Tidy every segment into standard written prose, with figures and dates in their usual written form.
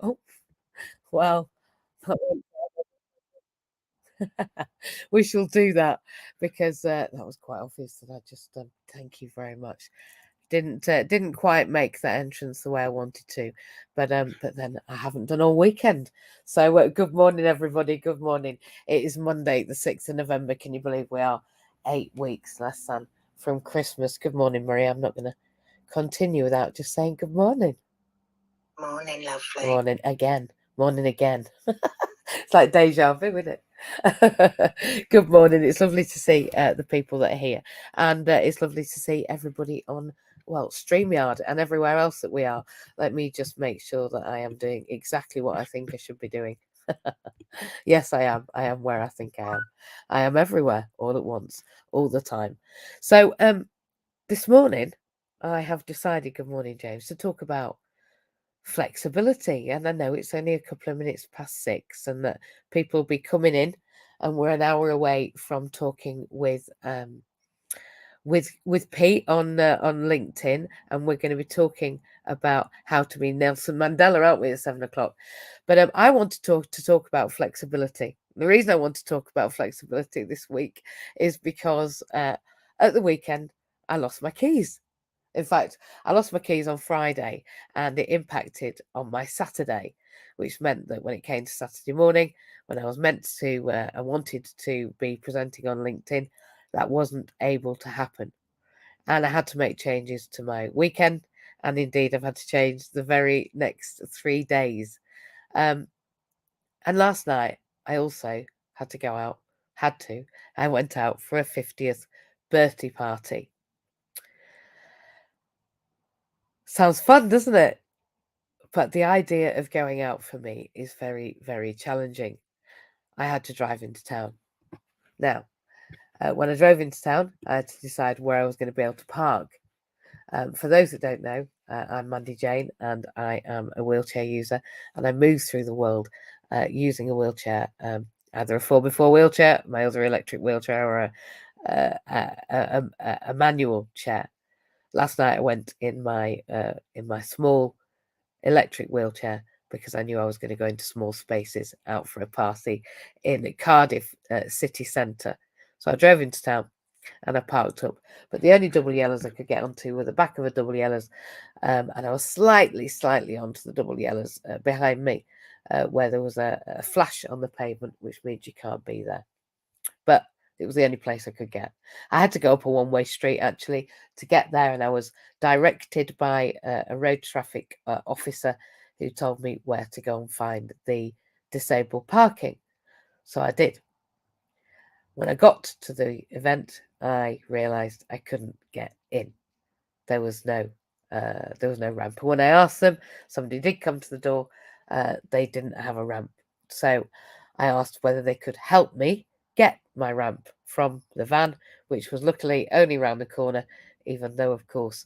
Oh, well, that we shall do that because that was quite obvious that I just thank you very much. Didn't quite make that entrance the way I wanted to, but then I haven't done all weekend. So good morning, everybody. Good morning. It is Monday, the 6th of November. Can you believe we are 8 weeks less than from Christmas? Good morning, Maria. I'm not going to continue without just saying good morning. Morning, lovely. Morning again. Morning again. It's like deja vu, isn't it? Good morning. It's lovely to see the people that are here, and it's lovely to see everybody on StreamYard and everywhere else that we are. Let me just make sure that I am doing exactly what I think I should be doing. Yes, I am. I am where I think I am. I am everywhere, all at once, all the time. So, this morning, I have decided. Good morning, James, to talk about flexibility. And I know it's only a couple of minutes past 6, and that people will be coming in, and we're an hour away from talking with Pete on LinkedIn, and we're going to be talking about how to be Nelson Mandela, aren't we, at 7 o'clock? But I want to talk about flexibility. The reason I want to talk about flexibility this week is because at the weekend I lost my keys. In fact, I lost my keys on Friday and it impacted on my Saturday, which meant that when it came to Saturday morning, when I was meant to, I wanted to be presenting on LinkedIn, that wasn't able to happen. And I had to make changes to my weekend. And indeed, I've had to change the very next 3 days. Um, and last night, I also had to go out, I went out for a 50th birthday party. Sounds fun, doesn't it? But the idea of going out for me is very, very challenging. I had to drive into town. Now, when I drove into town, I had to decide where I was going to be able to park. For those that don't know, I'm Mandy Jane and I am a wheelchair user, and I move through the world using a wheelchair, either a 4x4 wheelchair, my other electric wheelchair, or a manual chair. Last night I went in my small electric wheelchair because I knew I was going to go into small spaces out for a party in Cardiff city centre. So I drove into town and I parked up. But the only double yellows I could get onto were the back of a double yellows, and I was slightly onto the double yellows behind me, where there was a flash on the pavement, which means you can't be there. But it was the only place I could get. I had to go up a one-way street actually to get there, and I was directed by a road traffic officer who told me where to go and find the disabled parking. So I did. When I got to the event, I realised I couldn't get in. There was no ramp. And when I asked them, somebody did come to the door. They didn't have a ramp, so I asked whether they could help me get my ramp from the van, which was luckily only round the corner. Even though, of course,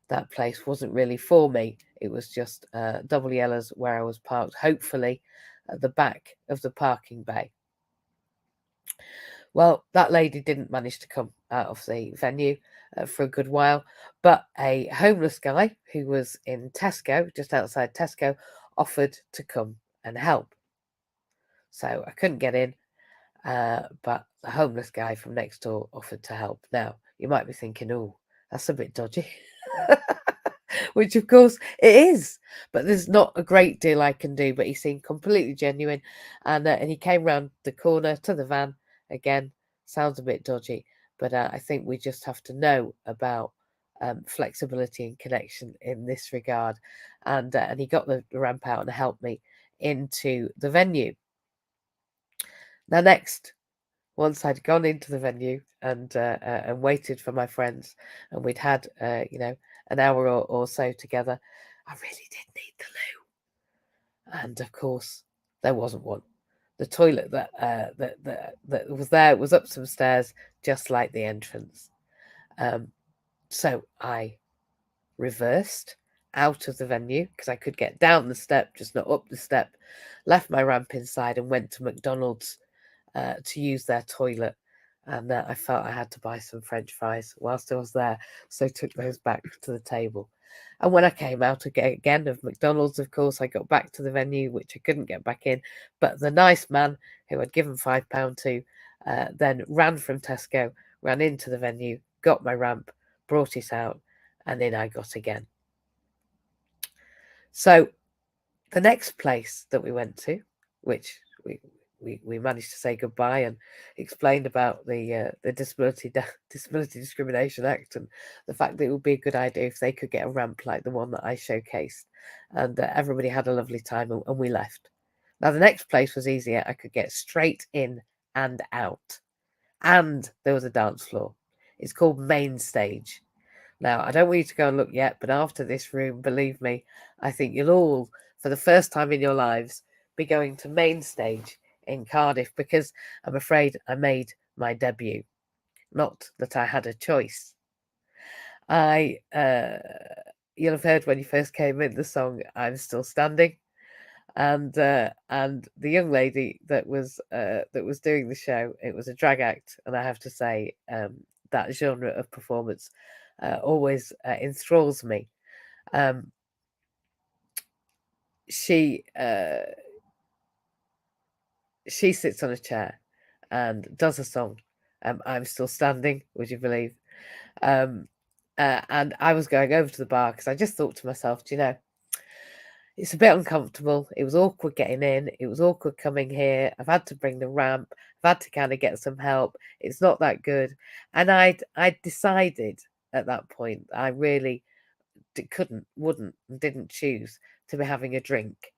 that place wasn't really for me. It was just double yellows where I was parked, hopefully at the back of the parking bay. Well, that lady didn't manage to come out of the venue for a good while, but a homeless guy who was in Tesco, just outside Tesco, offered to come and help. So I couldn't get in, but the homeless guy from next door offered to help. Now, you might be thinking, oh, that's a bit dodgy. Which, of course, it is. But there's not a great deal I can do. But he seemed completely genuine. And he came round the corner to the van. Again, sounds a bit dodgy. But I think we just have to know about flexibility and connection in this regard. And he got the ramp out and helped me into the venue. Now, next, once I'd gone into the venue and waited for my friends, and we'd had an hour or so together, I really did need the loo, and of course there wasn't one. The toilet that was there was up some stairs, just like the entrance. So I reversed out of the venue because I could get down the step, just not up the step. Left my ramp inside and went to McDonald's to use their toilet. And I felt I had to buy some French fries whilst I was there, so took those back to the table. And when I came out again of McDonald's, of course, I got back to the venue, which I couldn't get back in. But the nice man who I'd given £5 to then ran from Tesco, ran into the venue, got my ramp, brought it out, and in I got again. So the next place that we went to, which we managed to say goodbye and explained about the Disability Discrimination Act and the fact that it would be a good idea if they could get a ramp like the one that I showcased, and everybody had a lovely time and we left. Now the next place was easier. I could get straight in and out, and there was a dance floor. It's called Main Stage. Now, I don't want you to go and look yet, but after this room, believe me, I think you'll all, for the first time in your lives, be going to Main Stage in Cardiff, because I'm afraid I made my debut. Not that I had a choice. You'll have heard when you first came in the song "I'm Still Standing," and the young lady that was doing the show, it was a drag act, and I have to say that genre of performance always enthralls me. She sits on a chair and does a song. I'm Still Standing, would you believe? And I was going over to the bar because I just thought to myself, do you know, it's a bit uncomfortable. It was awkward getting in. It was awkward coming here. I've had to bring the ramp. I've had to kind of get some help. It's not that good. And I'd decided at that point I really wouldn't, and didn't choose to be having a drink,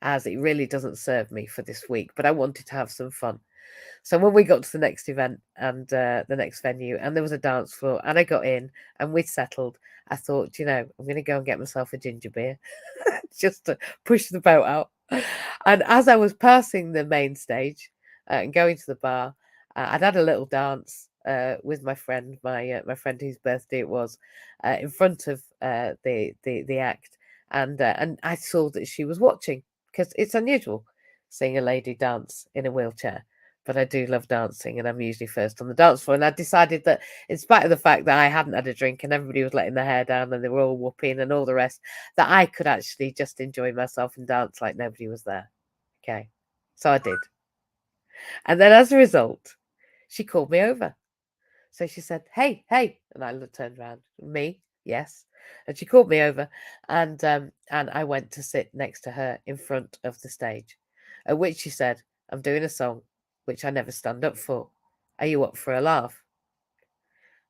as it really doesn't serve me for this week. But I wanted to have some fun. So when we got to the next event and the next venue, and there was a dance floor, and I got in and we'd settled, I thought, you know, I'm going to go and get myself a ginger beer just to push the boat out. And as I was passing the main stage and going to the bar, I'd had a little dance with my friend, my friend whose birthday it was, in front of the act, and I saw that she was watching, because it's unusual seeing a lady dance in a wheelchair. But I do love dancing, and I'm usually first on the dance floor. And I decided that, in spite of the fact that I hadn't had a drink and everybody was letting their hair down and they were all whooping and all the rest, that I could actually just enjoy myself and dance like nobody was there. Okay. So I did. And then as a result, she called me over. So she said, "Hey, hey," and I turned around. Me, yes. And she called me over, and I went to sit next to her in front of the stage. At which she said, "I'm doing a song which I never stand up for. Are you up for a laugh?"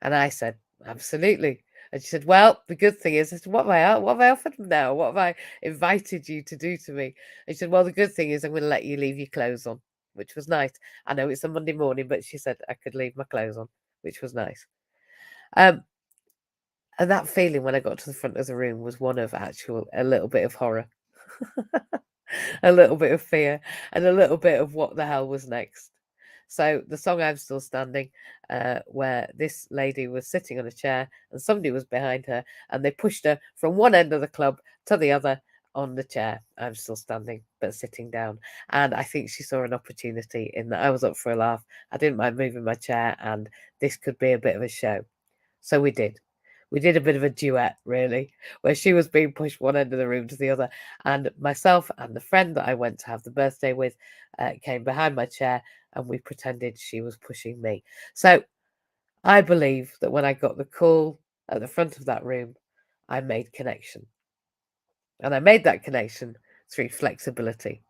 And I said, "Absolutely." And she said, "Well, the good thing is," I said, what have I offered now? What have I invited you to do to me?" And she said, "Well, the good thing is I'm going to let you leave your clothes on," which was nice. I know it's a Monday morning, but she said I could leave my clothes on, which was nice. And that feeling when I got to the front of the room was one of a little bit of horror, a little bit of fear, and a little bit of what the hell was next. So the song "I'm Still Standing," where this lady was sitting on a chair and somebody was behind her, and they pushed her from one end of the club to the other on the chair. I'm still standing, but sitting down. And I think she saw an opportunity in that I was up for a laugh. I didn't mind moving my chair, and this could be a bit of a show. So we did. We did a bit of a duet, really, where she was being pushed one end of the room to the other, and myself and the friend that I went to have the birthday with came behind my chair, and we pretended she was pushing me. So I believe that when I got the call at the front of that room, I made connection. And I made that connection through flexibility,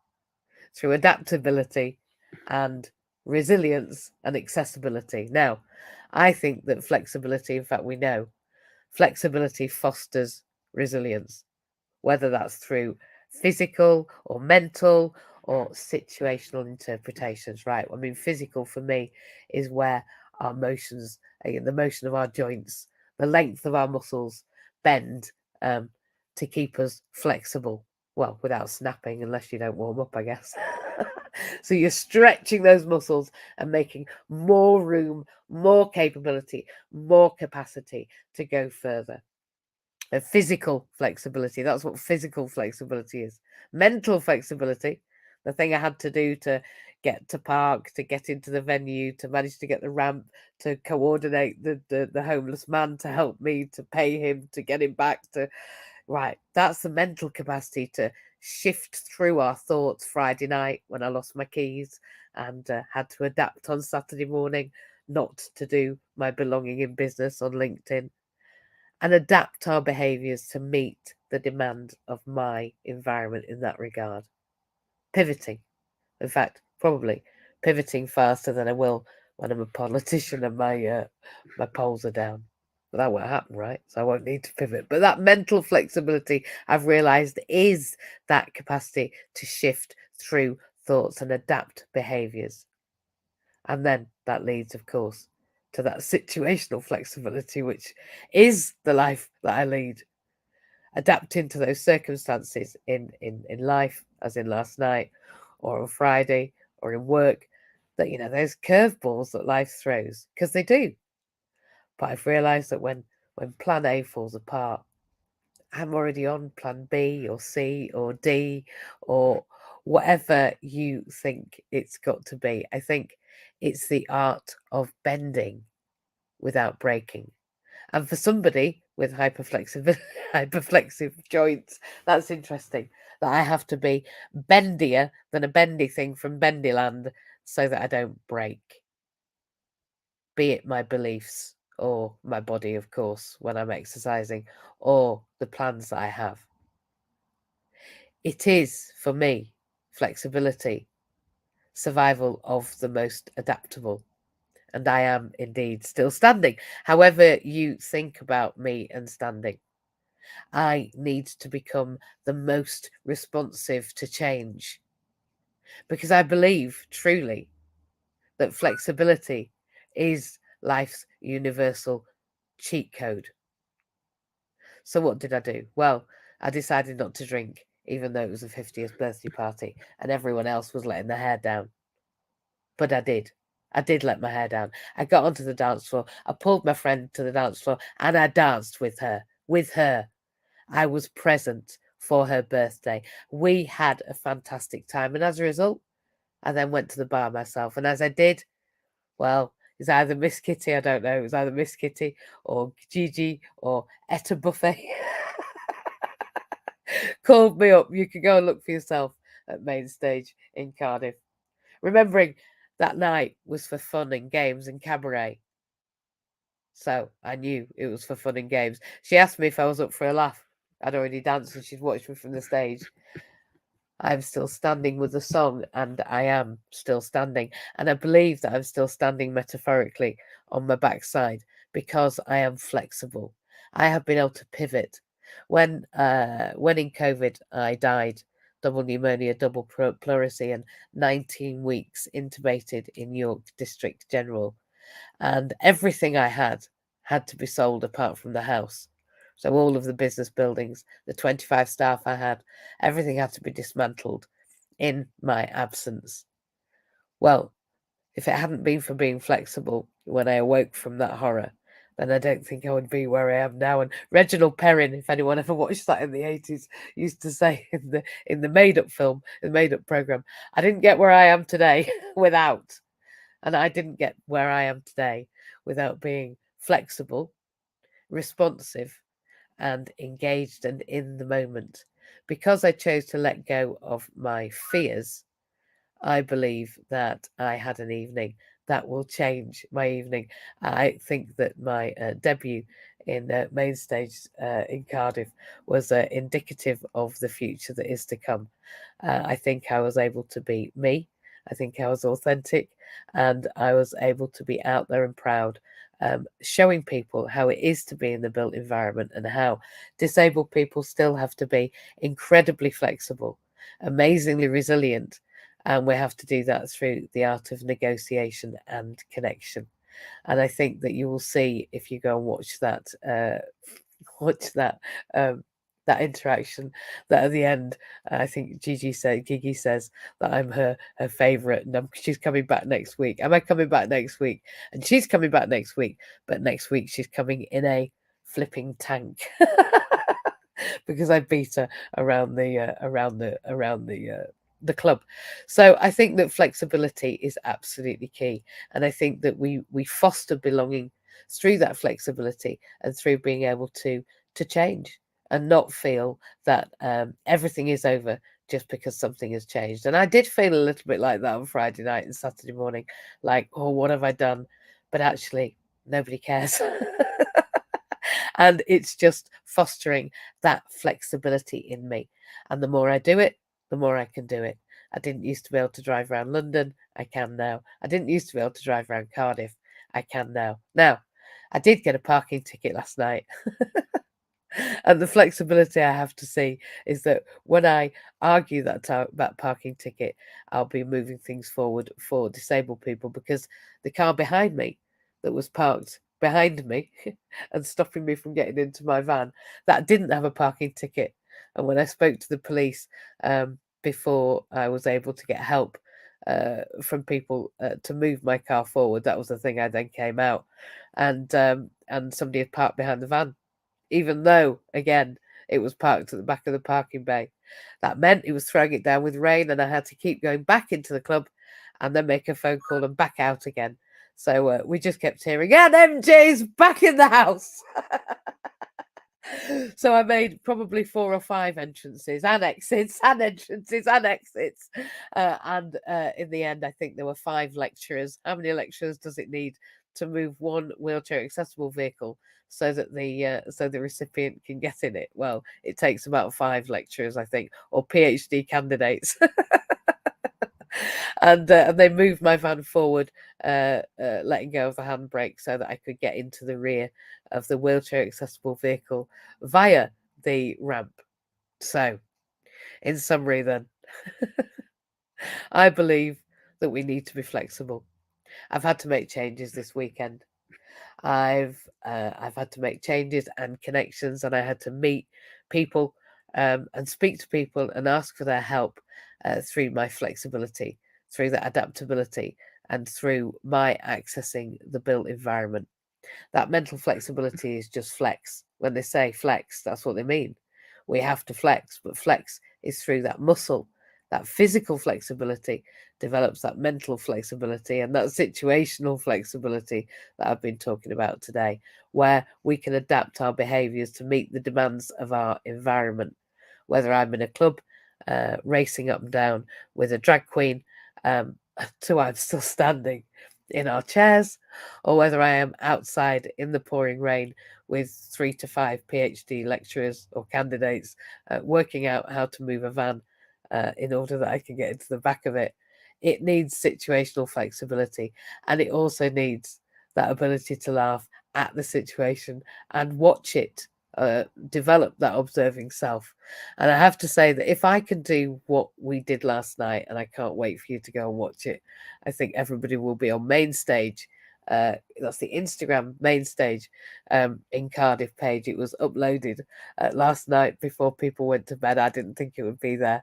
through adaptability, and resilience and accessibility. Now, I think that flexibility, in fact, we know flexibility fosters resilience, whether that's through physical or mental or situational interpretations, right? I mean, physical for me is where our motions, the motion of our joints, the length of our muscles bend to keep us flexible. Well, without snapping, unless you don't warm up, I guess. So you're stretching those muscles and making more room, more capability, more capacity to go further. Physical flexibility, that's what physical flexibility is. Mental flexibility, the thing I had to do to get to park, to get into the venue, to manage to get the ramp, to coordinate the homeless man to help me, to pay him, to get him back to right. That's the mental capacity to shift through our thoughts Friday night when I lost my keys and had to adapt on Saturday morning not to do my belonging in business on LinkedIn and adapt our behaviours to meet the demand of my environment in that regard. Pivoting. In fact, probably pivoting faster than I will when I'm a politician and my polls are down. But that won't happen, right? So I won't need to pivot. But that mental flexibility, I've realised, is that capacity to shift through thoughts and adapt behaviours. And then that leads, of course, to that situational flexibility, which is the life that I lead. Adapting to those circumstances in life, as in last night, or on Friday, or in work, that, those curveballs that life throws, because they do. But I've realised that when plan A falls apart, I'm already on plan B or C or D or whatever you think it's got to be. I think it's the art of bending without breaking. And for somebody with hyperflexive joints, that's interesting. That I have to be bendier than a bendy thing from Bendyland so that I don't break. Be it my beliefs or my body, of course, when I'm exercising, or the plans that I have. It is, for me, flexibility, survival of the most adaptable. And I am indeed still standing. However you think about me and standing, I need to become the most responsive to change. Because I believe truly that flexibility is life's universal cheat code. So what did I do? Well, I decided not to drink, even though it was a 50th birthday party and everyone else was letting their hair down. But I did. I did let my hair down. I got onto the dance floor. I pulled my friend to the dance floor and I danced with her. With her. I was present for her birthday. We had a fantastic time. And as a result, I then went to the bar myself. And as I did, well, it's either Miss Kitty, I don't know. It was either Miss Kitty or Gigi or Etta Buffet. Called me up. You can go and look for yourself at Main Stage in Cardiff. Remembering that night was for fun and games and cabaret. So I knew it was for fun and games. She asked me if I was up for a laugh. I'd already danced and she'd watched me from the stage. I'm still standing with the song and I am still standing. And I believe that I'm still standing metaphorically on my backside because I am flexible. I have been able to pivot. When in COVID I died, double pneumonia, double pleurisy, and 19 weeks intubated in York District General. And everything I had to be sold apart from the house. So all of the business buildings, the 25 staff I had, everything had to be dismantled in my absence. Well, if it hadn't been for being flexible when I awoke from that horror, then I don't think I would be where I am now. And Reginald Perrin, if anyone ever watched that in the 80s, used to say in the made up film, the made up program, I didn't get where I am today without. And I didn't get where I am today without being flexible, responsive, and engaged and in the moment. Because I chose to let go of my fears, I believe that I had an evening that will change my evening. I think that my debut in main stage in Cardiff was indicative of the future that is to come. I think I was able to be me. I think I was authentic and I was able to be out there and proud, showing people how it is to be in the built environment and how disabled people still have to be incredibly flexible, amazingly resilient, and we have to do that through the art of negotiation and connection. And I think that you will see if you go and watch that, watch that interaction. That at the end, I think Gigi says that I'm her favourite, and she's coming back next week. Am I coming back next week? And she's coming back next week, but next week she's coming in a flipping tank. Because I beat her around the the club. So I think that flexibility is absolutely key, and I think that we foster belonging through that flexibility and through being able to change and not feel that everything is over just because something has changed. And I did feel a little bit like that on Friday night and Saturday morning, like, oh, what have I done? But actually, nobody cares. And it's just fostering that flexibility in me. And the more I do it, the more I can do it. I didn't used to be able to drive around London. I can now. I didn't used to be able to drive around Cardiff. I can now. Now, I did get a parking ticket last night. And the flexibility I have to see is that when I argue that parking ticket, I'll be moving things forward for disabled people, because the car behind me that was parked behind me and stopping me from getting into my van, that didn't have a parking ticket. And when I spoke to the police before I was able to get help from people to move my car forward, that was the thing. I then came out, and somebody had parked behind the van, even though, again, it was parked at the back of the parking bay. That meant it was throwing it down with rain, and I had to keep going back into the club and then make a phone call and back out again. So we just kept hearing, and MJ's back in the house. So I made probably 4 or 5 entrances and exits and entrances and exits. And in the end, I think there were 5 lecturers. How many lecturers does it need to move one wheelchair accessible vehicle so that the recipient can get in it? Well, it takes about 5 lecturers, I think, or PhD candidates. And they moved my van forward, letting go of the handbrake so that I could get into the rear of the wheelchair accessible vehicle via the ramp. So, in summary, then, I believe that we need to be flexible. I've had to make changes this weekend. I've had to make changes and connections, and I had to meet people and speak to people and ask for their help through my flexibility, through that adaptability, and through my accessing the built environment. That mental flexibility is just flex. When they say flex, that's what they mean. We have to flex, but flex is through that muscle. That physical flexibility develops that mental flexibility and that situational flexibility that I've been talking about today, where we can adapt our behaviors to meet the demands of our environment. Whether I'm in a club racing up and down with a drag queen, so I'm still standing in our chairs, or whether I am outside in the pouring rain with 3 to 5 PhD lecturers or candidates working out how to move a van in order that I can get into the back of it. It needs situational flexibility, and it also needs that ability to laugh at the situation and watch it develop that observing self. And I have to say that if I can do what we did last night, and I can't wait for you to go and watch it, I think everybody will be on main stage. That's the Instagram main stage in Cardiff page. It was uploaded last night before people went to bed. I didn't think it would be there,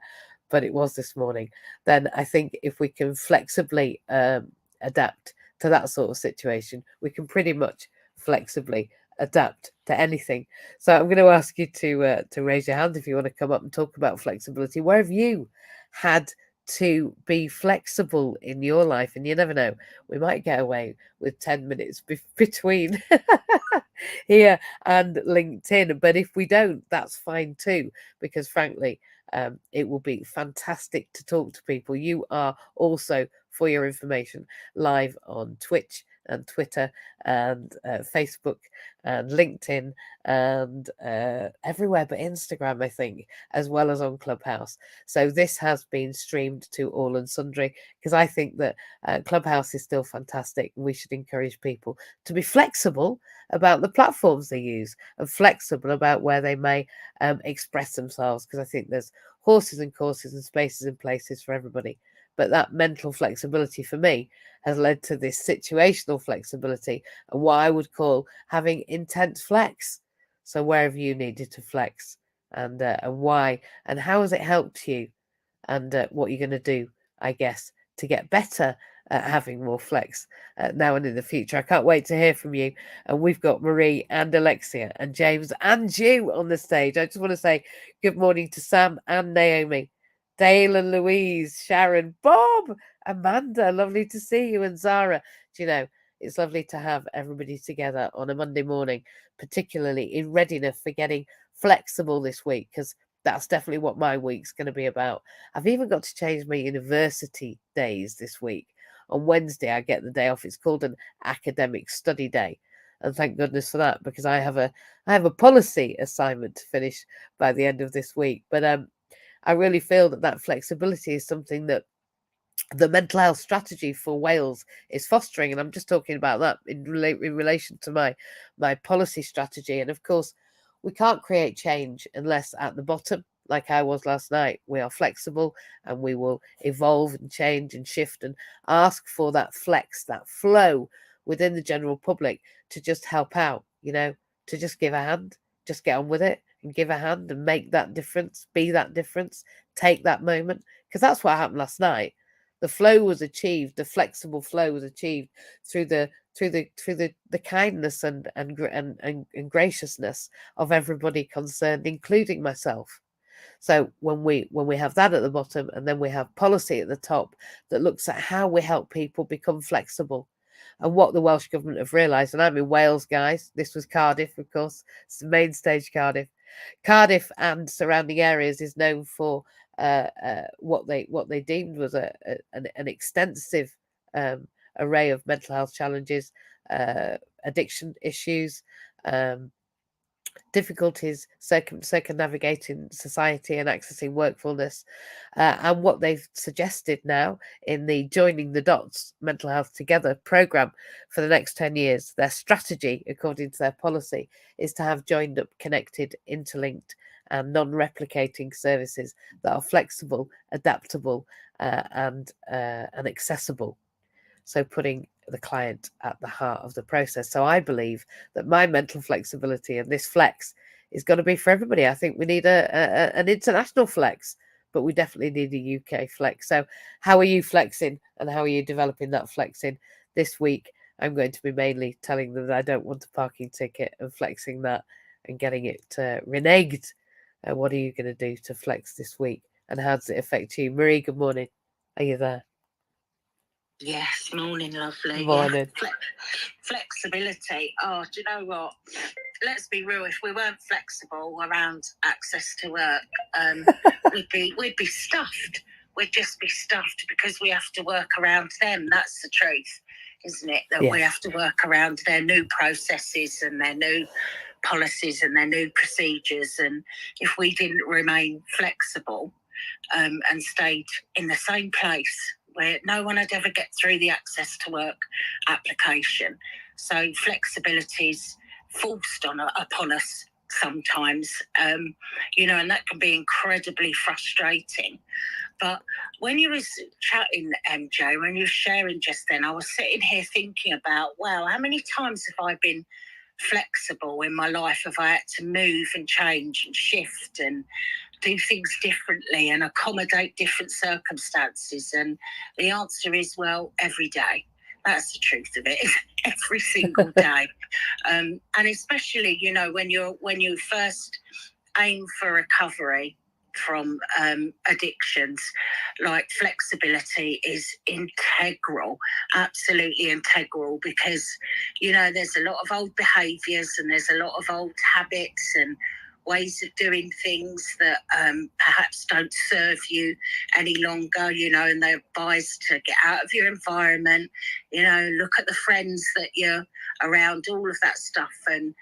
but it was this morning. Then I think if we can flexibly adapt to that sort of situation, we can pretty much flexibly adapt to anything. So I'm going to ask you to raise your hand if you want to come up and talk about flexibility. Where have you had to be flexible in your life? And you never know, we might get away with 10 minutes between here and LinkedIn. But if we don't, that's fine too, because frankly, it will be fantastic to talk to people. You are also, for your information, live on Twitch and Twitter and Facebook and LinkedIn and everywhere but Instagram, I think, as well as on Clubhouse. So this has been streamed to all and sundry, because I think that Clubhouse is still fantastic. We should encourage people to be flexible about the platforms they use and flexible about where they may express themselves, because I think there's horses and courses and spaces and places for everybody. But that mental flexibility for me has led to this situational flexibility and what I would call having intense flex. So where have you needed to flex, and why, and how has it helped you, and what you're going to do, I guess, to get better at having more flex now and in the future. I can't wait to hear from you. And we've got Marie and Alexia and James and you on the stage. I just want to say good morning to Sam and Naomi. Dale and Louise, Sharon, Bob, Amanda, lovely to see you, and Zara. Do you know, it's lovely to have everybody together on a Monday morning, particularly in readiness for getting flexible this week, because that's definitely what my week's going to be about. I've even got to change my university days this week. On Wednesday, I get the day off. It's called an academic study day. And thank goodness for that, because I have a policy assignment to finish by the end of this week. But I really feel that flexibility is something that the mental health strategy for Wales is fostering, and I'm just talking about that in relation to my policy strategy. And of course, we can't create change unless at the bottom, like I was last night, we are flexible and we will evolve and change and shift and ask for that flex, that flow within the general public to just help out, to just give a hand, just get on with it and give a hand and make that difference, be that difference, take that moment, because that's what happened last night. The flow was achieved, the flexible flow was achieved through the kindness and graciousness of everybody concerned, including myself. So when we have that at the bottom, and then we have policy at the top that looks at how we help people become flexible, and what the Welsh Government have realised, and I'm in Wales, guys. This was Cardiff, of course. It's the main stage, Cardiff. Cardiff and surrounding areas is known for what they deemed was an extensive array of mental health challenges, addiction issues, um, difficulties circumnavigating society and accessing workfulness, and what they've suggested now in the Joining the Dots Mental Health Together programme for the next 10 years. Their strategy, according to their policy, is to have joined up, connected, interlinked and non-replicating services that are flexible, adaptable and accessible. So putting the client at the heart of the process. So I believe that my mental flexibility and this flex is going to be for everybody. I think we need an international flex, but we definitely need a UK flex. So how are you flexing, and how are you developing that flexing this week? I'm going to be mainly telling them that I don't want a parking ticket and flexing that and getting it reneged. What are you going to do to flex this week, and how does it affect you? Marie, good morning. Are you there? Yes, morning, lovely. Morning. Yeah. Flexibility. Oh, do you know what? Let's be real. If we weren't flexible around access to work, we'd be stuffed. We'd just be stuffed because we have to work around them. That's the truth, isn't it? That we have to work around their new processes and their new policies and their new procedures. And if we didn't remain flexible and stayed in the same place, where no one had ever get through the access to work application. So flexibility is forced upon us sometimes, and that can be incredibly frustrating. But when you was chatting, MJ, when you were sharing just then, I was sitting here thinking about, wow, how many times have I been flexible in my life? Have I had to move and change and shift and do things differently and accommodate different circumstances? And the answer is, well, every day. That's the truth of it. Every single day. And especially, when you first aim for recovery from addictions, like flexibility is integral, absolutely integral, because there's a lot of old behaviors and there's a lot of old habits and ways of doing things that perhaps don't serve you any longer, and they're advised to get out of your environment, look at the friends that you're around, all of that stuff. And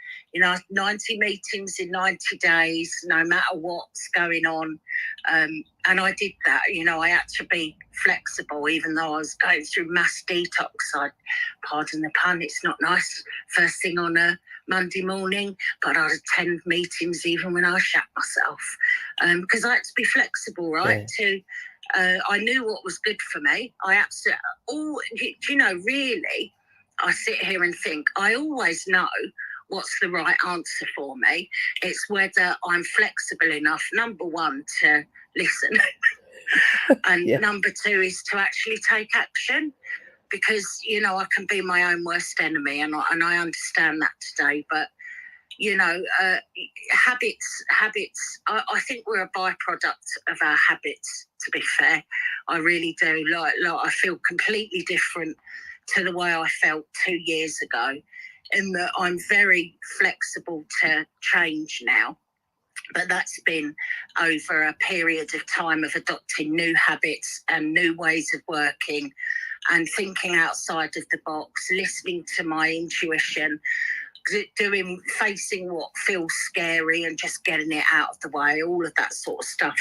90 meetings in 90 days, no matter what's going on. And I did that. I had to be flexible, even though I was going through mass detox. Pardon the pun, it's not nice first thing on a Monday morning, but I'd attend meetings even when I shat myself, because I had to be flexible, right? I knew what was good for me. I absolutely, really, I sit here and think I always know what's the right answer for me. It's whether I'm flexible enough, number one, to listen, and number two is to actually take action. Because, I can be my own worst enemy, and I understand that today. But, habits. I think we're a byproduct of our habits. To be fair, I really do. Like I feel completely different to the way I felt 2 years ago, in that I'm very flexible to change now. But that's been over a period of time of adopting new habits and new ways of working and thinking outside of the box, listening to my intuition, facing what feels scary and just getting it out of the way, all of that sort of stuff.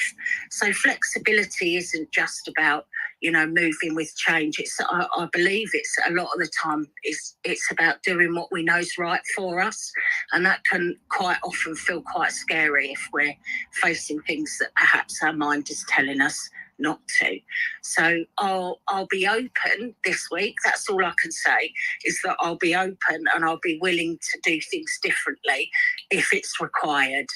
So flexibility isn't just about, moving with change. I believe it's a lot of the time it's about doing what we know is right for us, and that can quite often feel quite scary if we're facing things that perhaps our mind is telling us not to. So I'll be open this week. That's all I can say, is that I'll be open and I'll be willing to do things differently if it's required.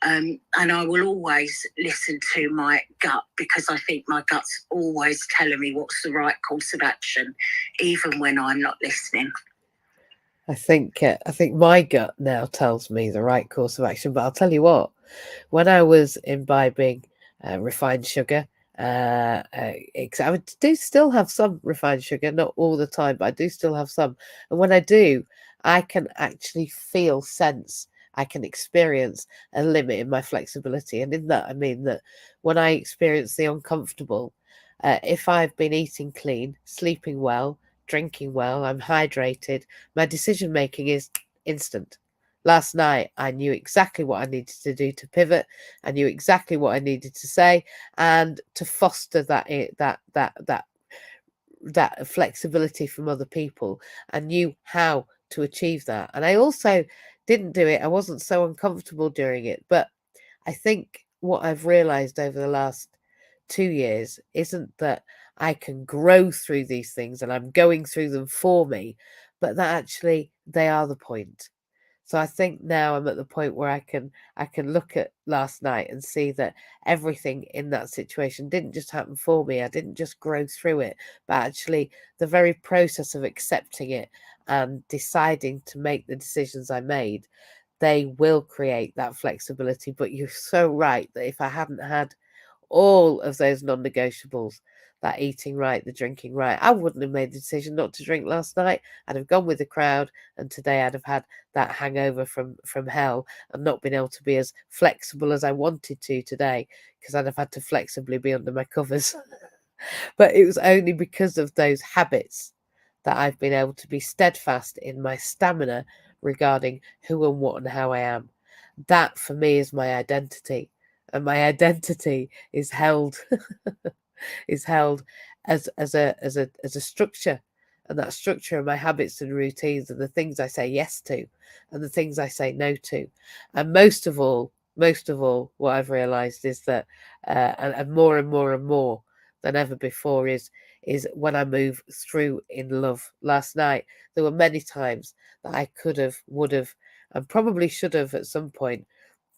And I will always listen to my gut, because I think my gut's always telling me what's the right course of action, even when I'm not listening. I think my gut now tells me the right course of action. But I'll tell you what, when I was imbibing refined sugar, I do still have some refined sugar, not all the time, but I do still have some. And when I do, I can actually sense, I can experience a limit in my flexibility. And in that, I mean that when I experience the uncomfortable, if I've been eating clean, sleeping well, drinking well, I'm hydrated, my decision making is instant. Last night, I knew exactly what I needed to do to pivot. I knew exactly what I needed to say, and to foster that flexibility from other people. I knew how to achieve that, and I also didn't do it. I wasn't so uncomfortable during it, but I think what I've realized over the last 2 years isn't that I can grow through these things and I'm going through them for me, but that actually they are the point. So I think now I'm at the point where I can look at last night and see that everything in that situation didn't just happen for me. I didn't just grow through it, but actually the very process of accepting it and deciding to make the decisions I made, they will create that flexibility. But you're so right that if I hadn't had all of those non-negotiables, that eating right, the drinking right, I wouldn't have made the decision not to drink last night. I'd have gone with the crowd, and today I'd have had that hangover from hell and not been able to be as flexible as I wanted to today, because I'd have had to flexibly be under my covers. But it was only because of those habits that I've been able to be steadfast in my stamina regarding who and what and how I am. That for me is my identity, and my identity is held is held as a structure, and that structure are my habits and routines and the things I say yes to and the things I say no to. And most of all, what I've realized is that and more and more and more than ever before is when I move through in love. Last night there were many times that I could have, would have, and probably should have at some point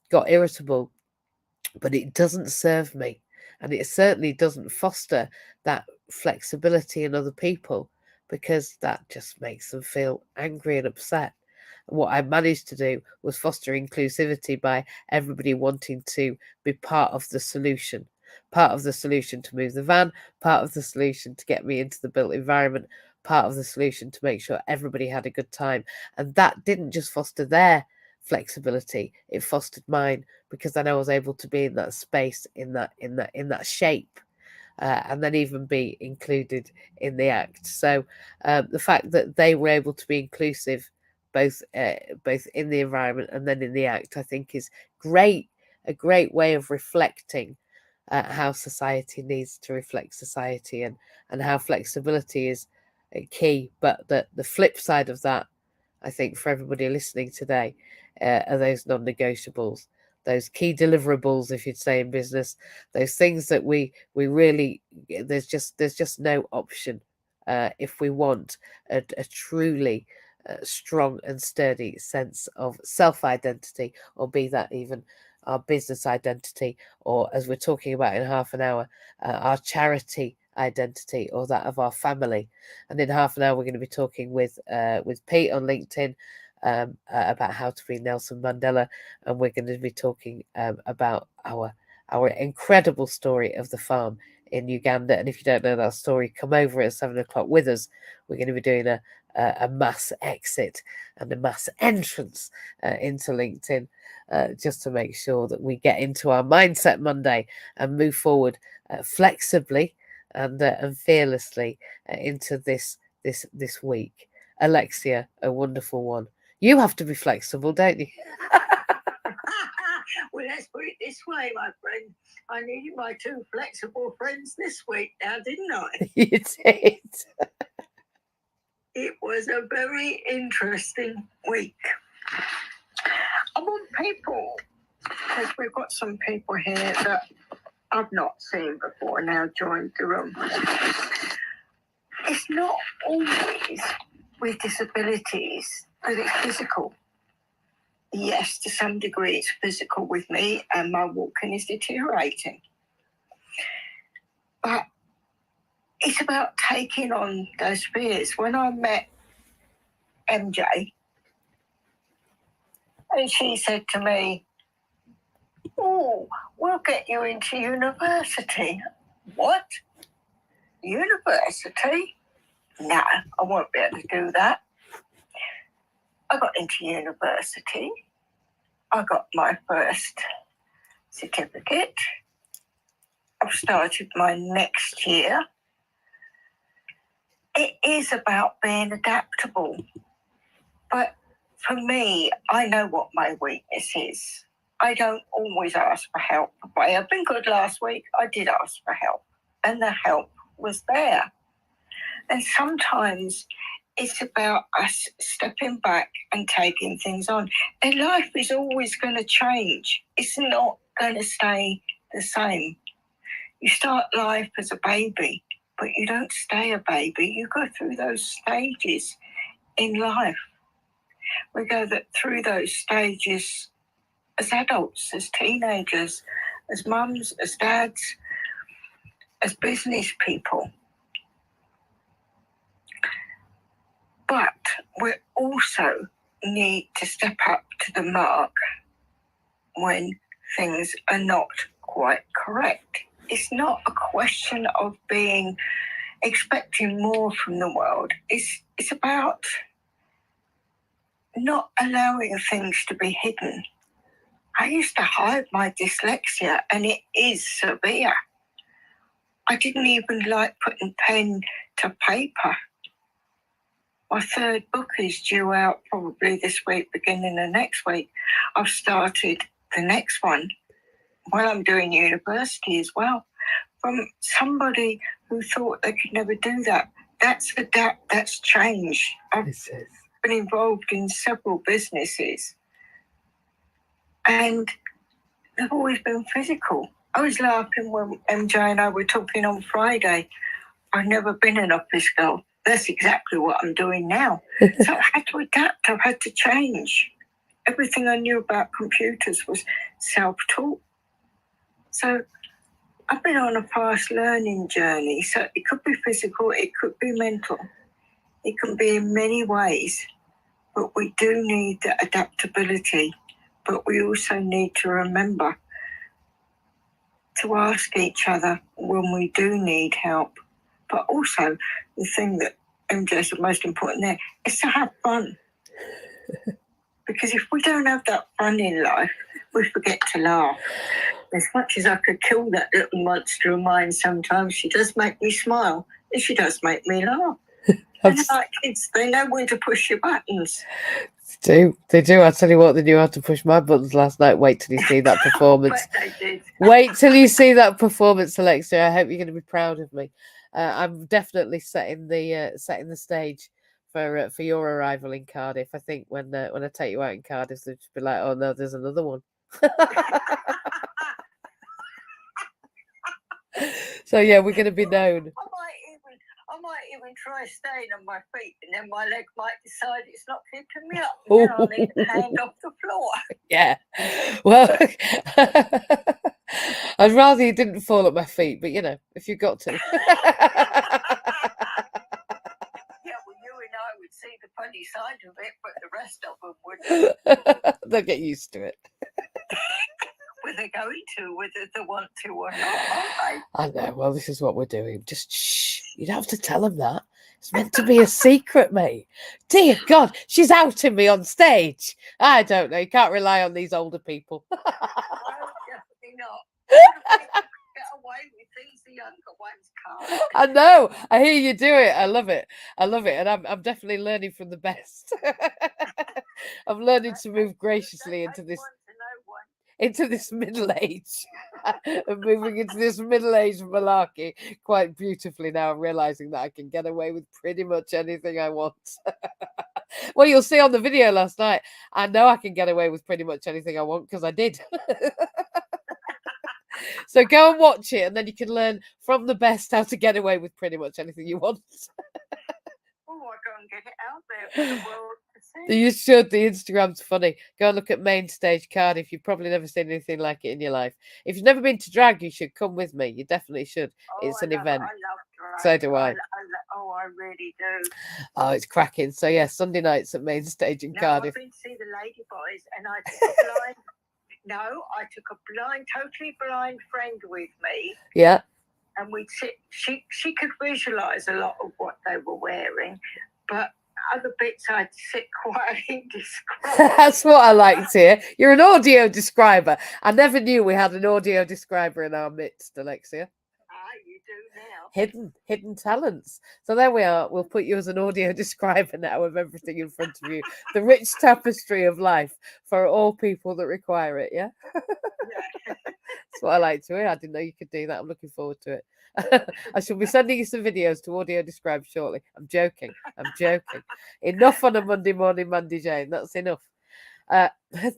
got irritable, but it doesn't serve me, and it certainly doesn't foster that flexibility in other people, because that just makes them feel angry and upset. What I managed to do was foster inclusivity by everybody wanting to be part of the solution to move the van, part of the solution to get me into the built environment, part of the solution to make sure everybody had a good time. And that didn't just foster their flexibility, it fostered mine, because then I was able to be in that space, in that shape, and then even be included in the act. So the fact that they were able to be inclusive, both in the environment and then in the act, I think is great, a great way of reflecting how society needs to reflect society, and how flexibility is key. But the flip side of that, I think, for everybody listening today, are those non-negotiables, those key deliverables, if you'd say in business, those things that we really, there's just no option if we want a truly strong and sturdy sense of self-identity, or be that even our business identity, or as we're talking about in half an hour, our charity identity, or that of our family. And in half an hour, we're going to be talking with Pete on LinkedIn about how to be Nelson Mandela, and we're going to be talking about our incredible story of the farm in Uganda. And if you don't know that story, come over at 7 o'clock with us. We're going to be doing a mass exit and a mass entrance into LinkedIn, just to make sure that we get into our Mindset Monday and move forward flexibly and fearlessly into this week. Alexia, a wonderful one. You have to be flexible, don't you? Well, let's put it this way, my friend. I needed my 2 flexible friends this week now, didn't I? You did. It was a very interesting week. I want people, because we've got some people here that I've not seen before now joined the room. It's not always with disabilities that it's physical. Yes, to some degree it's physical with me and my walking is deteriorating. But it's about taking on those fears. When I met MJ, and she said to me, "Oh, we'll get you into university." What? University? No, I won't be able to do that. I got into university. I got my first certificate. I've started my next year. It is about being adaptable. But for me, I know what my weakness is. I don't always ask for help. I've been good last week. I did ask for help, and the help was there. And sometimes it's about us stepping back and taking things on. And life is always going to change. It's not going to stay the same. You start life as a baby, but you don't stay a baby. You go through those stages in life. We go through those stages as adults, as teenagers, as mums, as dads, as business people. But we also need to step up to the mark when things are not quite correct. It's not a question of expecting more from the world. It's about not allowing things to be hidden. I used to hide my dyslexia, and it is severe. I didn't even like putting pen to paper. My 3rd book is due out probably this week, beginning of next week. I've started the next one while I'm doing university as well. From somebody who thought they could never do that. That's change. I've been involved in several businesses, and they've always been physical. I was laughing when MJ and I were talking on Friday. I've never been an office girl. That's exactly what I'm doing now. So I had to adapt. I've had to change. Everything I knew about computers was self-taught. So I've been on a fast learning journey. So it could be physical, it could be mental. It can be in many ways. But we do need the adaptability. But we also need to remember to ask each other when we do need help. But also, the thing that MJ is the most important there is to have fun. Because if we don't have that fun in life, we forget to laugh. As much as I could kill that little monster of mine sometimes, she does make me smile and she does make me laugh. And like kids, they know when to push your buttons. They do. I tell you what, they knew how to push my buttons last night. Wait till you see that performance. They did. Wait till you see that performance, Alexia. I hope you're going to be proud of me. I'm definitely setting the stage for your arrival in Cardiff. I think when I take you out in Cardiff, they'll just be like, "Oh no, there's another one." So yeah, we're going to be known. I might even try staying on my feet, and then my leg might decide it's not keeping me up, and then I'll need a hand off the floor. Yeah. Well, I'd rather you didn't fall at my feet, but if you got to. Yeah, well, you and I would see the funny side of it, but the rest of them They'll get used to it. Well, they're going to, whether they want to or not, aren't I know. Well, this is what we're doing. Just shh. You don't have to tell them that. It's meant to be a secret, mate. Dear God, she's outing me on stage. I don't know. You can't rely on these older people. they? No, definitely not. Get away with things the younger ones can't. I know. I hear you do it. I love it. I love it. And I'm definitely learning from the best. I'm learning to move graciously into this middle age. I'm moving into this middle age malarkey quite beautifully now. I'm realizing that I can get away with pretty much anything I want. Well, you'll see on the video last night, I know I can get away with pretty much anything I want because I did. So go and watch it, and then you can learn from the best how to get away with pretty much anything you want. Oh, I go and get it out there for the world to see. You should. The Instagram's funny. Go and look at Main Stage Cardiff. You've probably never seen anything like it in your life. If you've never been to drag, you should come with me. You definitely should. It's an event. I love drag. So do I. I really do. Oh, it's cracking. So yeah, Sunday nights at Main Stage in Cardiff. I've been to see the Lady Boys, and I took a blind. I took a totally blind friend with me. Yeah. And we'd sit. She could visualise a lot of what they were wearing, but other bits I'd sit quietly and describe. That's what I like to hear. You're an audio describer. I never knew we had an audio describer in our midst, Alexia. You do now. Hidden talents. So there we are. We'll put you as an audio describer now of everything in front of you. The rich tapestry of life for all people that require it. Yeah. Yeah. That's what I like to hear. I didn't know you could do that. I'm looking forward to it. I shall be sending you some videos to audio describe shortly. I'm joking. Enough on a Monday morning, Mandy Jane. That's enough.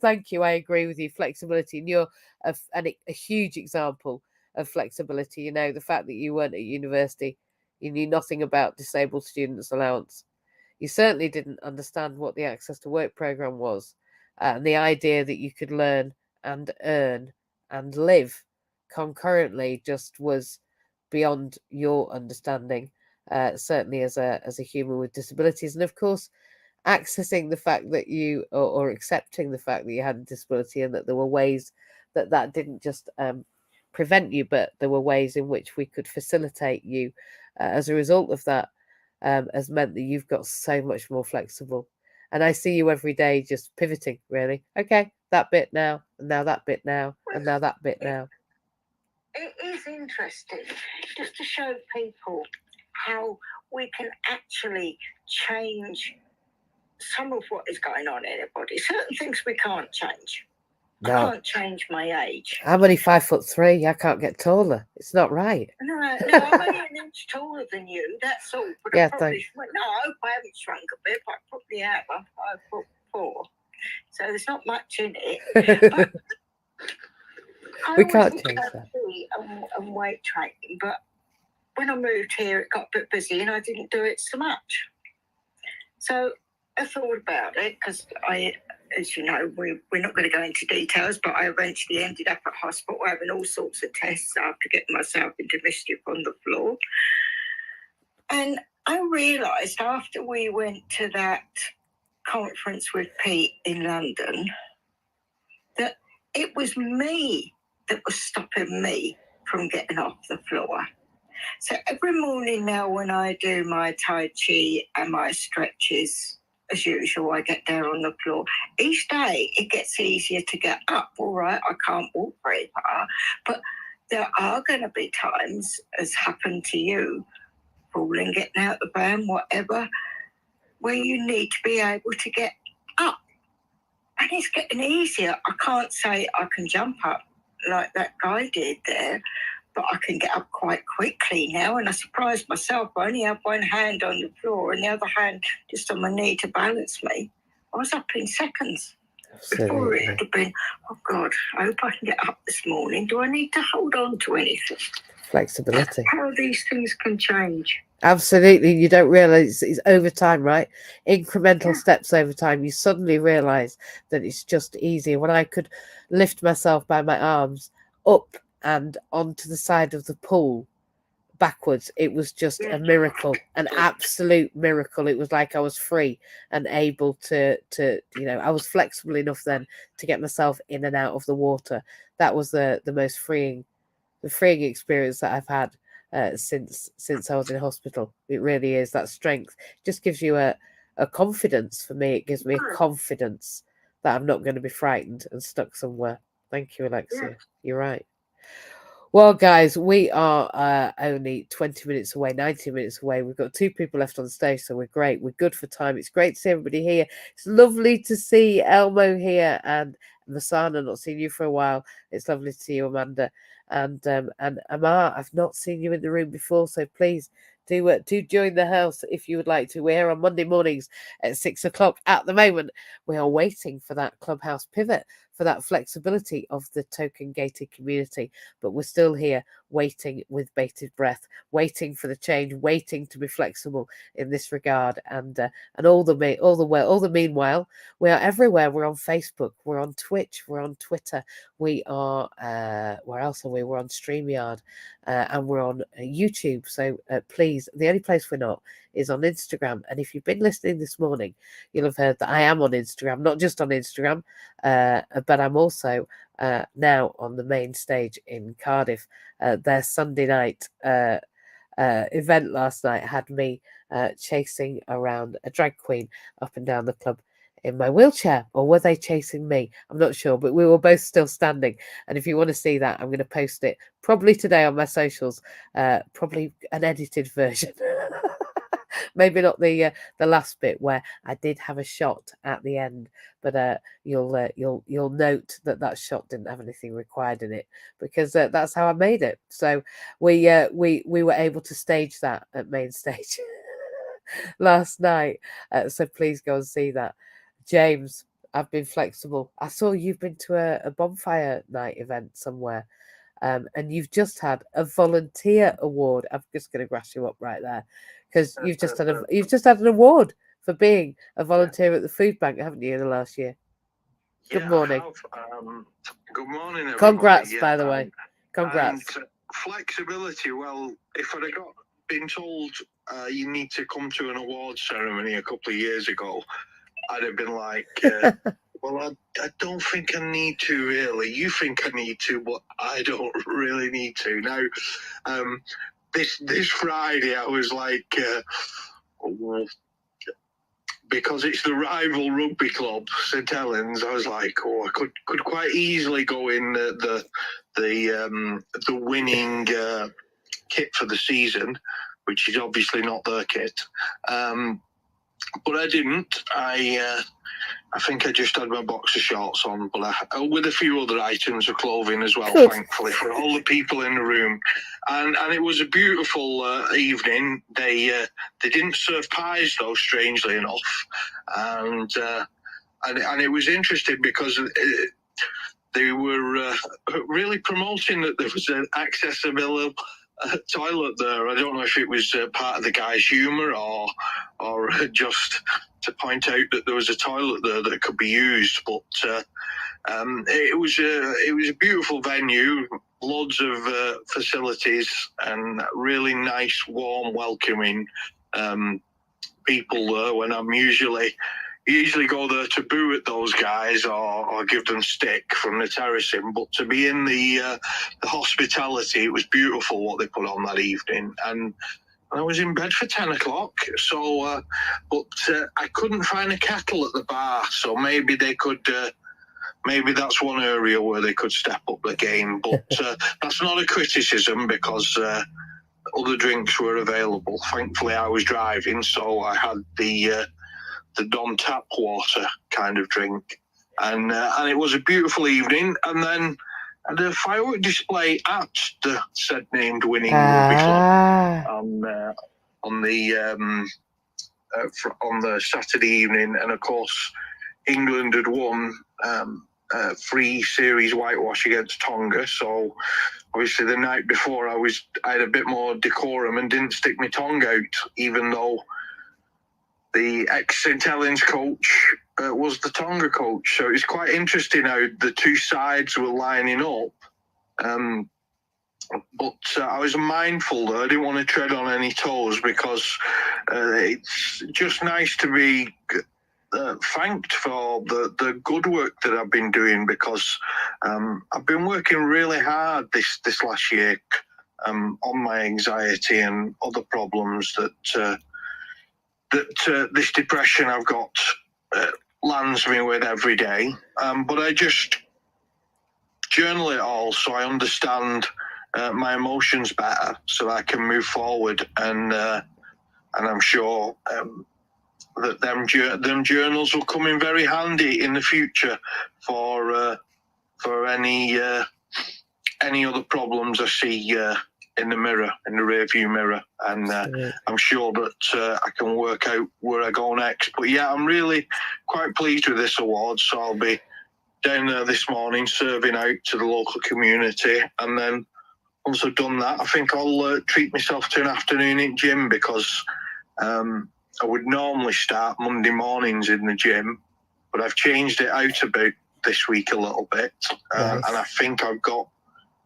Thank you. I agree with you. Flexibility. And you're a huge example of flexibility. You know, the fact that you weren't at university, you knew nothing about disabled students allowance. You certainly didn't understand what the Access to Work program was, and the idea that you could learn and earn and live concurrently just was beyond your understanding, certainly as a human with disabilities. And of course, accessing the fact that you or accepting the fact that you had a disability and that there were ways that didn't just prevent you, but there were ways in which we could facilitate you as a result of that, has meant that you've got so much more flexible. And I see you every day just pivoting, really. Okay, that bit now, and now that bit now, and now that bit now. It is interesting just to show people how we can actually change some of what is going on in our body. Certain things we can't change. No. I can't change my age. I'm only 5'3". I can't get taller. It's not right. No, I'm only an inch taller than you. That's all. But yeah, thanks. No, I hope I haven't shrunk a bit, but I probably have. I'm 5'4". So there's not much in it. We can't change that. And weight training, but when I moved here, it got a bit busy and I didn't do it so much. So I thought about it because as you know, we're not going to go into details, but I eventually ended up at hospital having all sorts of tests after getting myself into mischief on the floor. And I realised after we went to that conference with Pete in London that it was me that was stopping me from getting off the floor. So every morning now when I do my Tai Chi and my stretches, as usual, I get there on the floor. Each day it gets easier to get up. All right, I can't walk very far, but there are going to be times, as happened to you, falling, getting out the van, whatever, where you need to be able to get up. And it's getting easier. I can't say I can jump up like that guy did there, but I can get up quite quickly now. And I surprised myself. I only have one hand on the floor and the other hand just on my knee to balance me. I was up in seconds. Before it would have been, oh God, I hope I can get up this morning. Do I need to hold on to anything? Flexibility. How these things can change. Absolutely. You don't realise it's over time, right? Incremental steps over time. You suddenly realise that it's just easier. When I could lift myself by my arms up and onto the side of the pool backwards. It was just a miracle, an absolute miracle. It was like I was free and able to I was flexible enough then to get myself in and out of the water. That was the most freeing experience that I've had since I was in hospital. It really is. That strength just gives you a confidence. For me, it gives me a confidence that I'm not going to be frightened and stuck somewhere. Thank you, Alexia. You're right. Well, guys, we are only 20 minutes away, 90 minutes away. We've got 2 people left on stage, so we're great. We're good for time. It's great to see everybody here. It's lovely to see Elmo here and Masana. Not seen you for a while. It's lovely to see you, Amanda. And Amar, I've not seen you in the room before, so please do join the house if you would like to. We're here on Monday mornings at 6 o'clock. At the moment, we are waiting for that clubhouse pivot, for that flexibility of the token gated community. But we're still here waiting with bated breath, waiting for the change, waiting to be flexible in this regard. And all the meanwhile, we are everywhere. We're on Facebook, we're on Twitch, we're on Twitter, we are where else are we? We're on StreamYard, and we're on YouTube. So please, the only place we're not is on Instagram. And if you've been listening this morning, you'll have heard that I am on Instagram, not just on Instagram, but I'm also now on the main stage in Cardiff. Their Sunday night event last night had me chasing around a drag queen up and down the club in my wheelchair, or were they chasing me? I'm not sure, but we were both still standing. And if you want to see that, I'm going to post it probably today on my socials, probably an edited version. Maybe not the last bit where I did have a shot at the end, but you'll note that shot didn't have anything required in it, because that's how I made it. So we were able to stage that at main stage last night. So please go and see that. James, I've been flexible. I saw you've been to a bonfire night event somewhere. And you've just had a volunteer award. I'm just going to grass you up right there, because you've just had an award for being a volunteer at the food bank, haven't you, in the last year? Good morning. Good morning, everybody. Congrats, by the way. Congrats. And flexibility. Well, if I'd have been told you need to come to an awards ceremony a couple of years ago, I'd have been like, well, I don't think I need to, really. You think I need to, but I don't really need to. Now, this Friday, I was like, because it's the rival rugby club, St Helens, I was like, I could quite easily go in the winning kit for the season, which is obviously not their kit. But I didn't. I think I just had my boxer shorts on, but with a few other items of clothing as well, thankfully, for all the people in the room. And it was a beautiful evening. They didn't serve pies, though, strangely enough. And it was interesting because they were really promoting that there was an accessible toilet there. I don't know if it was part of the guy's humour or just to point out that there was a toilet there that could be used. But it was a beautiful venue, loads of facilities, and really nice, warm, welcoming people there. When I'm usually go there to boo at those guys or give them stick from the terracing, but to be in the hospitality, it was beautiful what they put on that evening. And I was in bed for 10 o'clock, so but I couldn't find a kettle at the bar, so maybe they could. Maybe that's one area where they could step up the game, but that's not a criticism, because other drinks were available. Thankfully, I was driving, so I had the non-tap water kind of drink, and it was a beautiful evening. And then the firework display at the said named winning rugby club on the Saturday evening, and of course England had won 3 series whitewash against Tonga. So obviously the night before I had a bit more decorum and didn't stick my tongue out, even though the ex-St Helens coach was the Tonga coach. So it's quite interesting how the two sides were lining up. But I was mindful that I didn't want to tread on any toes, because it's just nice to be thanked for the good work that I've been doing, because I've been working really hard this last year on my anxiety and other problems that this depression I've got lands me with every day. But I just journal it all so I understand my emotions better, so I can move forward. And I'm sure that them journals will come in very handy in the future for any other problems I see in the mirror, in the rearview mirror. And I'm sure that I can work out where I go next. But yeah, I'm really quite pleased with this award. So I'll be down there this morning serving out to the local community, and then once I've done that, I think I'll treat myself to an afternoon in gym, because I would normally start Monday mornings in the gym, but I've changed it out a bit this week a little bit. Nice. And I think I've got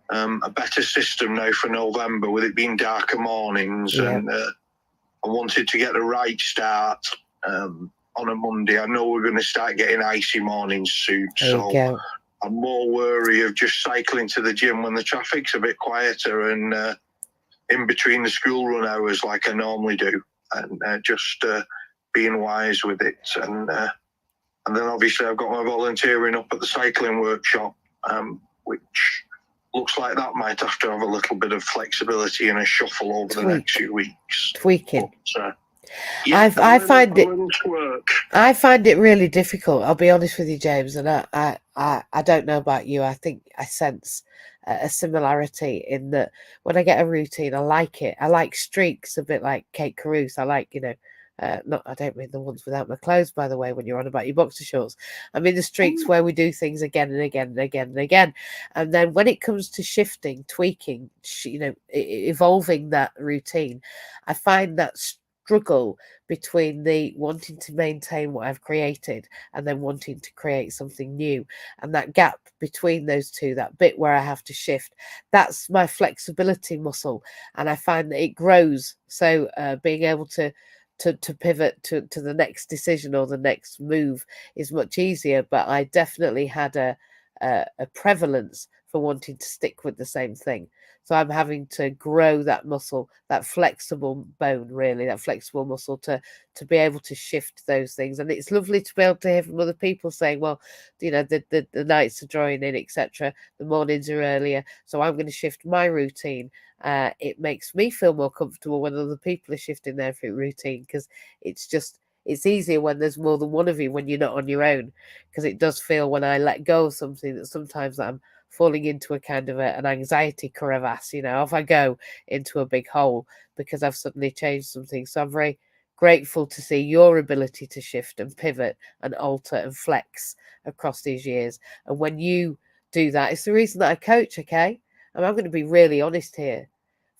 a better system now for November, with it being darker mornings. Yeah. And I wanted to get the right start on a Monday. I know we're going to start getting icy mornings soon, There you so go. I'm more wary of just cycling to the gym when the traffic's a bit quieter and in between the school run hours, like I normally do, and just being wise with it. And then obviously I've got my volunteering up at the cycling workshop, which looks like that might have to have a little bit of flexibility and a shuffle over the next few weeks. Tweaking. But, yeah, I find it. Work. I find it really difficult. I'll be honest with you, James, and I don't know about you. I think I sense a similarity in that when I get a routine, I like it. I like streaks, a bit like Kate Caruso. I like, not. I don't mean the ones without my clothes, by the way. When you're on about your boxer shorts, I mean the streaks where we do things again and again and again and again. And then when it comes to shifting, tweaking, evolving that routine, I find that struggle between the wanting to maintain what I've created and then wanting to create something new, and that gap between those two, that bit where I have to shift, that's my flexibility muscle, and I find that it grows. So being able to pivot to the next decision or the next move is much easier. But I definitely had a prevalence for wanting to stick with the same thing. So I'm having to grow that muscle, that flexible bone, really, that flexible muscle to be able to shift those things. And it's lovely to be able to hear from other people saying, well, the nights are drawing in, etc. The mornings are earlier, so I'm going to shift my routine. It makes me feel more comfortable when other people are shifting their routine, because it's easier when there's more than one of you, when you're not on your own, because it does feel, when I let go of something, that sometimes I'm falling into a kind of an anxiety crevasse, off I go into a big hole because I've suddenly changed something. So I'm very grateful to see your ability to shift and pivot and alter and flex across these years. And when you do that, it's the reason that I coach, okay? And I'm going to be really honest here.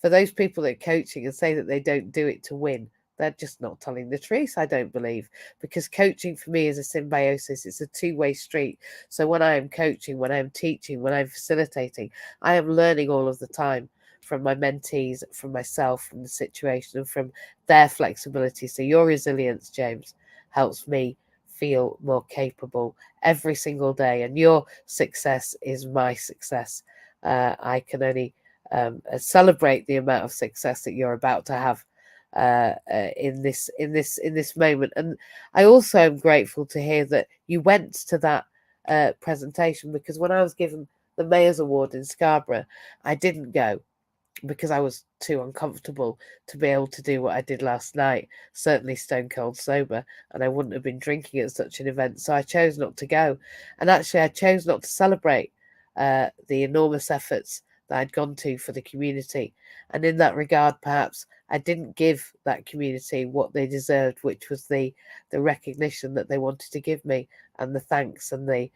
For those people that are coaching and say that they don't do it to win, they're just not telling the truth, I don't believe, because coaching for me is a symbiosis. It's a two-way street. So when I am coaching, when I'm teaching, when I'm facilitating, I am learning all of the time from my mentees, from myself, from the situation, and from their flexibility. So your resilience, James, helps me feel more capable every single day, and your success is my success. I can only celebrate the amount of success that you're about to have in this moment. And I also am grateful to hear that you went to that presentation, because when I was given the Mayor's Award in Scarborough, I didn't go because I was too uncomfortable to be able to do what I did last night, certainly stone cold sober, and I wouldn't have been drinking at such an event. So I chose not to go. And actually, I chose not to celebrate the enormous efforts that I'd gone to for the community. And in that regard, perhaps I didn't give that community what they deserved, which was the recognition that they wanted to give me, and the thanks, and the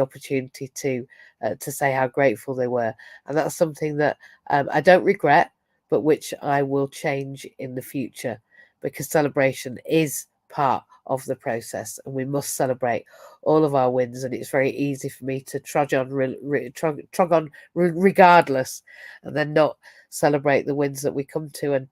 opportunity to say how grateful they were. And that's something that I don't regret, but which I will change in the future, because celebration is part of the process, and we must celebrate all of our wins. And it's very easy for me to trudge on regardless, and then not celebrate the wins that we come to. And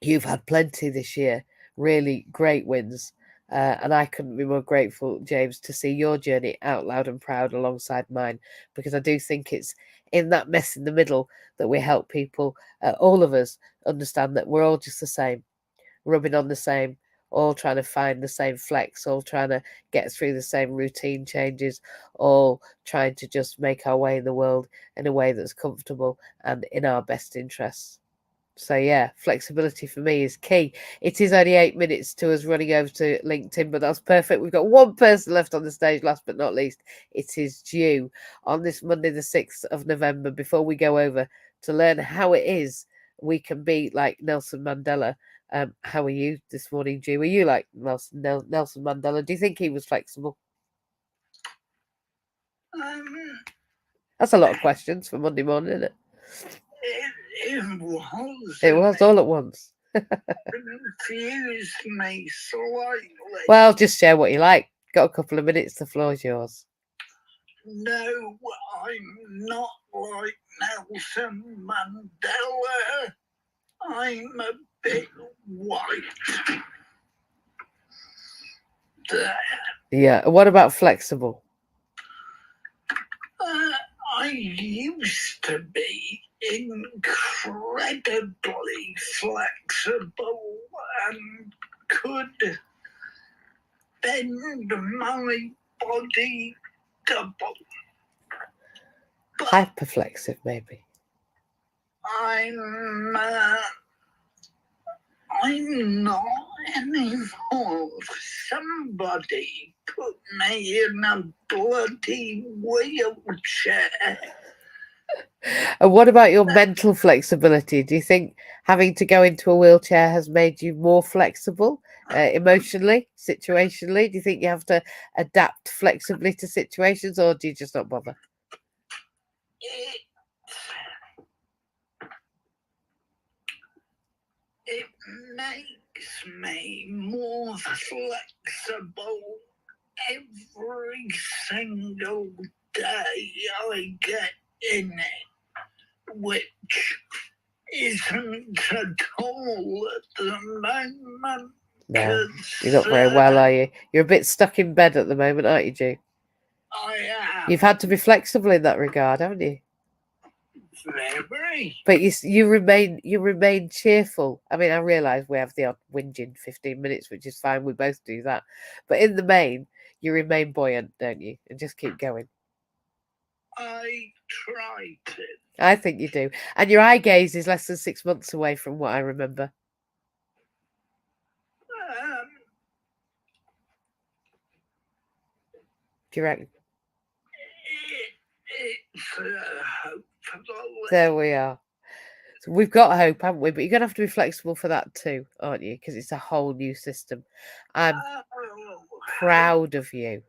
you've had plenty this year, really great wins. And I couldn't be more grateful, James, to see your journey out loud and proud alongside mine, because I do think it's in that mess in the middle that we help people, all of us, understand that we're all just the same, rubbing on the same, all trying to find the same flex, all trying to get through the same routine changes, all trying to just make our way in the world in a way that's comfortable and in our best interests. So yeah, flexibility for me is key. It is only 8 minutes to us running over to LinkedIn, but that's perfect. We've got one person left on the stage, last but not least. It is due on this Monday, the 6th of November, before we go over to learn how it is we can be like Nelson Mandela. How are you this morning, Jew? Are you like Nelson Mandela? Do you think he was flexible? That's a lot of questions for Monday morning, isn't it? It was all at once. Confused me slightly. Well, just share what you like. Got a couple of minutes. The floor is yours. No, I'm not like Nelson Mandela. I'm a bit white. Yeah. What about flexible? I used to be incredibly flexible and could bend my body double. But hyperflexive, maybe. I'm not anymore. Somebody put me in a bloody wheelchair. And what about your mental flexibility? Do you think having to go into a wheelchair has made you more flexible, emotionally, situationally? Do you think you have to adapt flexibly to situations, or do you just not bother? It makes me more flexible every single day I get in it, which isn't at all at the moment. No, you're not very well, are you? You're a bit stuck in bed at the moment, aren't you, Ju? I am. You've had to be flexible in that regard, haven't you? Very. But you remain cheerful. I mean, I realise we have the odd whinging 15 minutes, which is fine. We both do that. But in the main, you remain buoyant, don't you? And just keep going. I try to. I think you do. And your eye gaze is less than 6 months away from what I remember. Do you reckon? There we are. So we've got hope, haven't we? But you're going to have to be flexible for that too, aren't you? Because it's a whole new system. I'm proud of you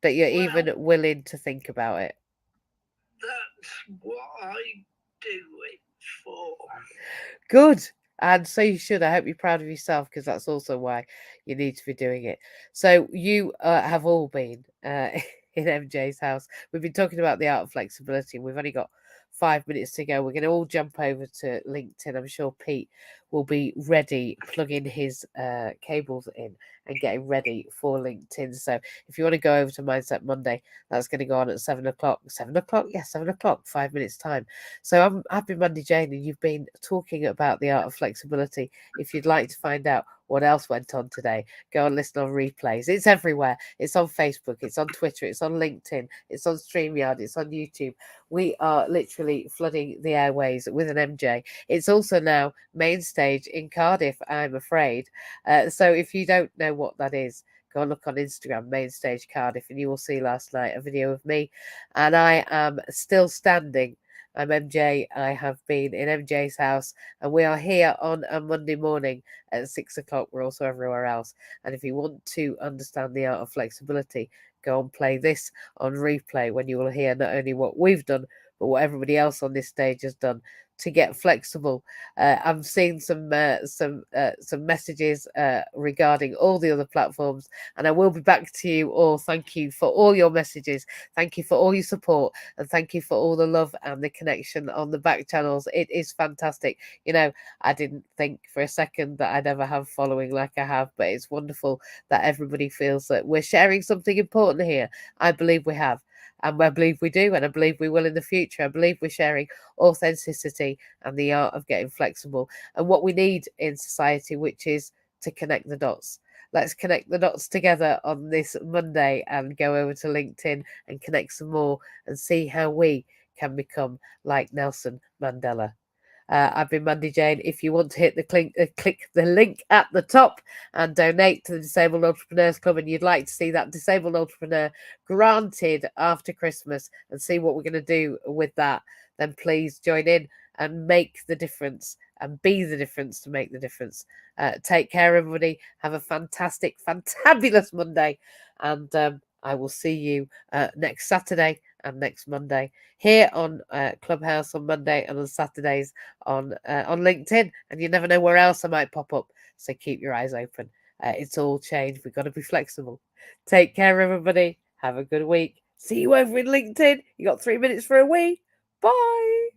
that you're even willing to think about it. That's what I do it for. Good. And so you should. I hope you're proud of yourself, because that's also why you need to be doing it. So you have all been in MJ's house. We've been talking about the art of flexibility, and we've only got 5 minutes to go. We're going to all jump over to LinkedIn. I'm sure Pete will be ready, plugging his cables in and getting ready for LinkedIn. So if you want to go over to Mindset Monday, that's going to go on at 7 o'clock. 7 o'clock? Yes, 7 o'clock, 5 minutes time. So I've been Mandy Jane, and you've been talking about the art of flexibility. If you'd like to find out what else went on today, go and listen on replays. It's everywhere. It's on Facebook, it's on Twitter, it's on LinkedIn, it's on StreamYard, it's on YouTube. We are literally flooding the airways with an MJ. It's also now main stage in Cardiff, I'm afraid. So if you don't know what that is, go and look on Instagram, Main Stage Cardiff, and you will see last night a video of me. And I am still standing. I'm MJ. I have been in MJ's house, and we are here on a Monday morning at 6 o'clock. We're also everywhere else. And if you want to understand the art of flexibility, go and play this on replay, when you will hear not only what we've done, but what everybody else on this stage has done to get flexible. I'm seeing some messages regarding all the other platforms, and I will be back to you all. Thank you for all your messages. Thank you for all your support, and thank you for all the love and the connection on the back channels. It is fantastic. You know, I didn't think for a second that I'd ever have following like I have, but it's wonderful that everybody feels that we're sharing something important here. I believe we have. And I believe we do, and I believe we will in the future. I believe we're sharing authenticity and the art of getting flexible and what we need in society, which is to connect the dots. Let's connect the dots together on this Monday and go over to LinkedIn and connect some more and see how we can become like Nelson Mandela. I've been Mandy Jane. If you want to hit the click the link at the top and donate to the Disabled Entrepreneurs Club, and you'd like to see that disabled entrepreneur granted after Christmas and see what we're going to do with that, then please join in and make the difference and be the difference to make the difference. Take care, everybody. Have a fantastic, fantabulous Monday. And I will see you next Saturday and next Monday here on Clubhouse on Monday and on Saturdays on LinkedIn. And you never know where else I might pop up. So keep your eyes open. It's all changed. We've got to be flexible. Take care, everybody. Have a good week. See you over in LinkedIn. You got 3 minutes for a wee. Bye.